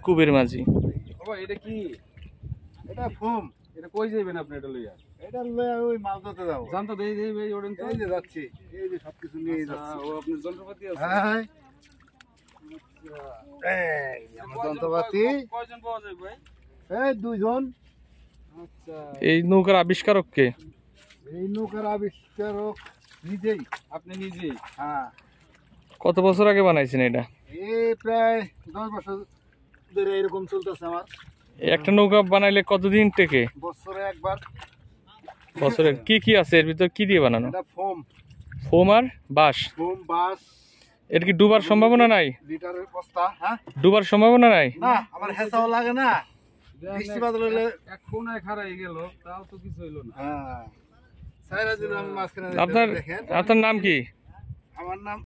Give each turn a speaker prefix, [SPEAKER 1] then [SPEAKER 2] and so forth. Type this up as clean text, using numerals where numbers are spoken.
[SPEAKER 1] কুবের মাঝি।
[SPEAKER 2] বাবা এটা কি?
[SPEAKER 3] এটা ফোম।
[SPEAKER 2] এটা কই যাবেন আপনি এটা লইয়া?
[SPEAKER 3] এটা লয়ে ওই মাছ ধরতে যাবো।
[SPEAKER 2] জানতো দেই দেই ভাই ওড়েন তো।
[SPEAKER 3] এই যে যাচ্ছি, এই যে সবকিছু নিয়ে যাচ্ছি।
[SPEAKER 2] ও আপনার যন্ত্রপাতি আছে?
[SPEAKER 3] হ্যাঁ এই আমার যন্ত্রপাতি।
[SPEAKER 2] কয়জন পাওয়া যায় ভাই?
[SPEAKER 3] এই দুইজন।
[SPEAKER 2] আচ্ছা
[SPEAKER 1] এই নৌকার আবিষ্কারক কে?
[SPEAKER 3] এই নৌকার আবিষ্কারক নিজেই।
[SPEAKER 2] আপনি নিজেই?
[SPEAKER 3] হ্যাঁ
[SPEAKER 1] কত বছর আগে বানাইছেন এটা?
[SPEAKER 3] এই প্রায় 10 বছর ধরে এরকম চলতেছে আমার।
[SPEAKER 1] একটা নৌকা বানাইলে কতদিন টেকে?
[SPEAKER 3] বছরে একবার।
[SPEAKER 1] বছরে কি কি আছে এর ভিতর, কি দিয়ে বানানো?
[SPEAKER 3] এটা ফোম।
[SPEAKER 1] ফোম আর বাঁশ।
[SPEAKER 3] ফোম বাস।
[SPEAKER 1] এর কি ডুবার সম্ভাবনা নাই?
[SPEAKER 3] লিটারের বস্তা। হ্যাঁ
[SPEAKER 1] ডুবার সম্ভাবনা নাই?
[SPEAKER 3] না আমার হেসাও লাগে না। বৃষ্টি বাদল হলে
[SPEAKER 2] এক কোনায় খাড়াই গেল তাও তো কিছু হইলো না।
[SPEAKER 3] হ্যাঁ সাইরা দিন আমি মাঝখানে
[SPEAKER 1] আপনার
[SPEAKER 3] দেখেন।
[SPEAKER 1] আপনার নাম কি?
[SPEAKER 3] আমার নাম